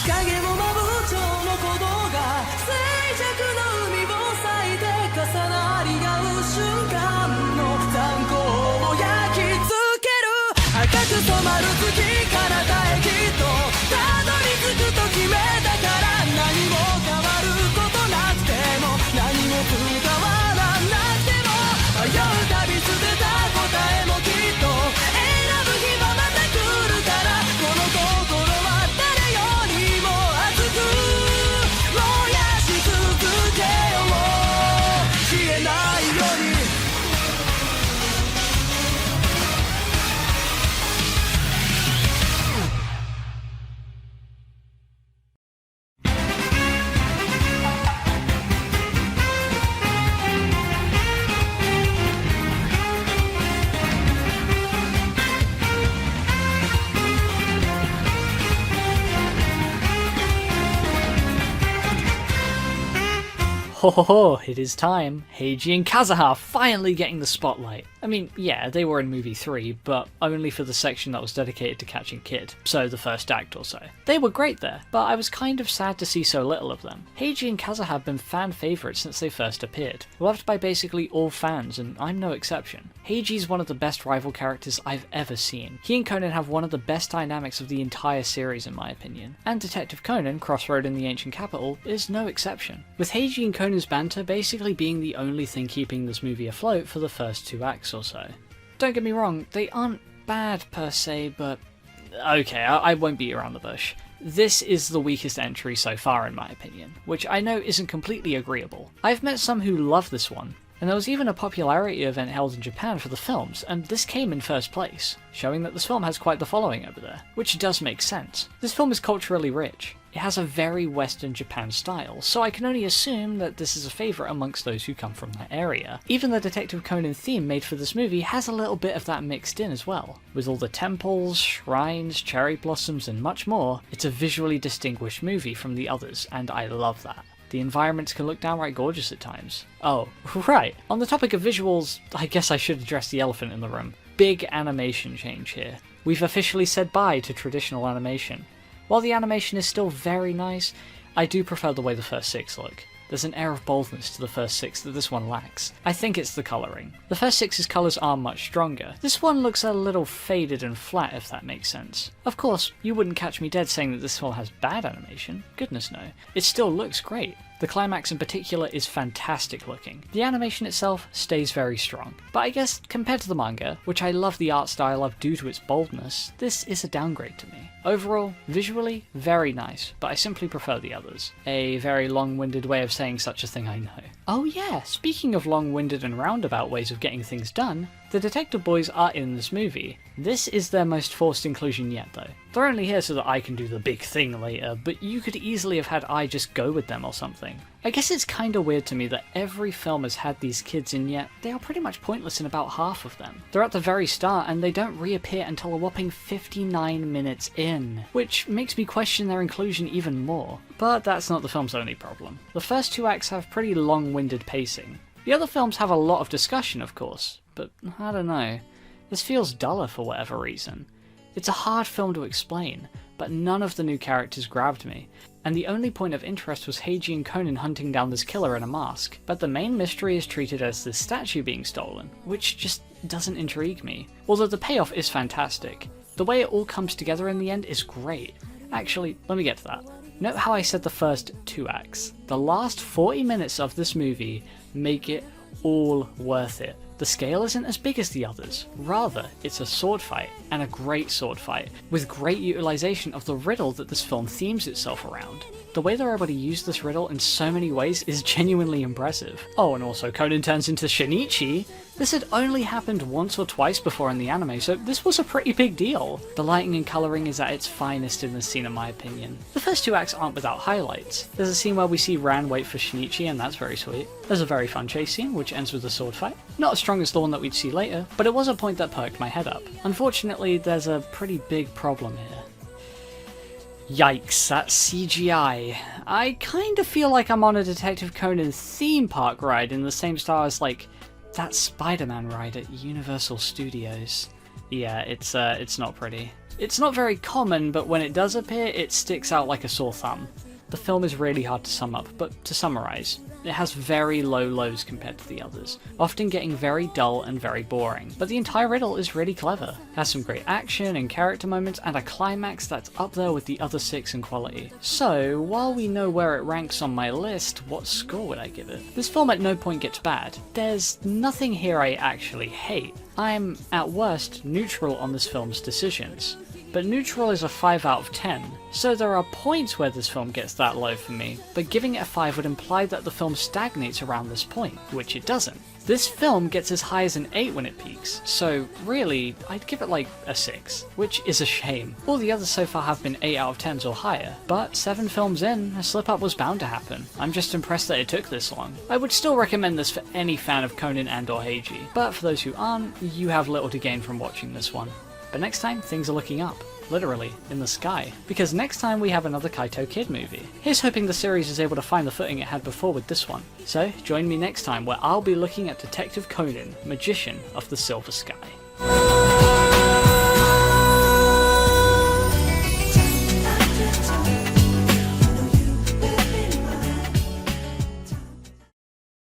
影もまぶ蝶の鼓動が静寂の海を裂いて重なり合う瞬間の残光を焼き付ける赤く染まる月彼方へきっとたどり着くと決めたから何も変わることなくても何も変わらなくても迷うたび捨てた答えもきっと選ぶ日はまた来るからこの心は誰よりも熱く燃やし続けよう消えないようにHo ho ho, it is time. Heiji and Kazuha finally getting the spotlight. I mean, yeah, they were in movie 3, but only for the section that was dedicated to catching Kid, so the first act or so. They were great there, but I was kind of sad to see so little of them. Heiji and Kazuha have been fan favourites since they first appeared, loved by basically all fans, and I'm no exception. Heiji's one of the best rival characters I've ever seen. He and Conan have one of the best dynamics of the entire series in my opinion, and Detective Conan, Crossroad in the Ancient Capital, is no exception. With Heiji and Conan's banter basically being the only thing keeping this movie afloat for the first 2 acts or so. Don't get me wrong, they aren't bad per se, but okay, I won't beat around the bush. This is the weakest entry so far in my opinion, which I know isn't completely agreeable. I've met some who love this one, and there was even a popularity event held in Japan for the films, and this came in first place, showing that this film has quite the following over there, which does make sense. This film is culturally rich. It has a very Western Japan style, so I can only assume that this is a favourite amongst those who come from that area. Even the Detective Conan theme made for this movie has a little bit of that mixed in as well. With all the temples, shrines, cherry blossoms and much more, it's a visually distinguished movie from the others, and I love that. The environments can look downright gorgeous at times. Oh, right, on the topic of visuals, I guess I should address the elephant in the room. Big animation change here. We've officially said bye to traditional animation. While the animation is still very nice, I do prefer the way the first 6 look. There's an air of boldness to the first 6 that this one lacks. I think it's the colouring. The first 6's colours are much stronger. This one looks a little faded and flat, if that makes sense. Of course, you wouldn't catch me dead saying that this film has bad animation. Goodness no. It still looks great. The climax in particular is fantastic looking. The animation itself stays very strong. But I guess compared to the manga, which I love the art style of due to its boldness, this is a downgrade to me. Overall, visually, very nice, but I simply prefer the others. A very long-winded way of saying such a thing, I know. Oh yeah, speaking of long-winded and roundabout ways of getting things done, the Detective Boys are in this movie. This is their most forced inclusion yet though. They're only here so that I can do the big thing later, but you could easily have had I just go with them or something. I guess it's kinda weird to me that every film has had these kids in, yet they are pretty much pointless in about half of them. They're at the very start and they don't reappear until a whopping 59 minutes in, which makes me question their inclusion even more. But that's not the film's only problem. The first 2 acts have pretty long-winded pacing. The other films have a lot of discussion, of course, but I don't know. This feels duller for whatever reason. It's a hard film to explain, but none of the new characters grabbed me, and the only point of interest was Heiji and Conan hunting down this killer in a mask. But the main mystery is treated as this statue being stolen, which just doesn't intrigue me. Although the payoff is fantastic. The way it all comes together in the end is great. Actually, let me get to that. Note how I said the first 2 acts. The last 40 minutes of this movie make it all worth it. The scale isn't as big as the others, rather it's a sword fight, and a great sword fight, with great utilisation of the riddle that this film themes itself around. The way they're able to use this riddle in so many ways is genuinely impressive. Oh, and also Conan turns into Shinichi. This had only happened once or twice before in the anime, so this was a pretty big deal. The lighting and colouring is at its finest in this scene in my opinion. The first 2 acts aren't without highlights. There's a scene where we see Ran wait for Shinichi and that's very sweet. There's a very fun chase scene which ends with a sword fight. Not as strong as the one that we'd see later, but it was a point that perked my head up. Unfortunately, there's a pretty big problem here. Yikes, that's CGI. I kinda feel like I'm on a Detective Conan theme park ride in the same style as like that Spider-Man ride at Universal Studios. Yeah, it's not pretty. It's not very common, but when it does appear, it sticks out like a sore thumb. The film is really hard to sum up, but to summarise, it has very low lows compared to the others, often getting very dull and very boring, but the entire riddle is really clever. It has some great action and character moments, and a climax that's up there with the other 6 in quality. So, while we know where it ranks on my list, what score would I give it? This film at no point gets bad. There's nothing here I actually hate. I'm, at worst, neutral on this film's decisions. But neutral is a 5 out of 10, so there are points where this film gets that low for me, but giving it a 5 would imply that the film stagnates around this point, which it doesn't. This film gets as high as an 8 when it peaks, so really, I'd give it like a 6, which is a shame. All the others so far have been 8 out of 10s or higher, but 7 films in, a slip up was bound to happen. I'm just impressed that it took this long. I would still recommend this for any fan of Conan and or Heiji, but for those who aren't, you have little to gain from watching this one. But next time, things are looking up. Literally, in the sky. Because next time we have another Kaito Kid movie. Here's hoping the series is able to find the footing it had before with this one. So, join me next time where I'll be looking at Detective Conan, Magician of the Silver Sky.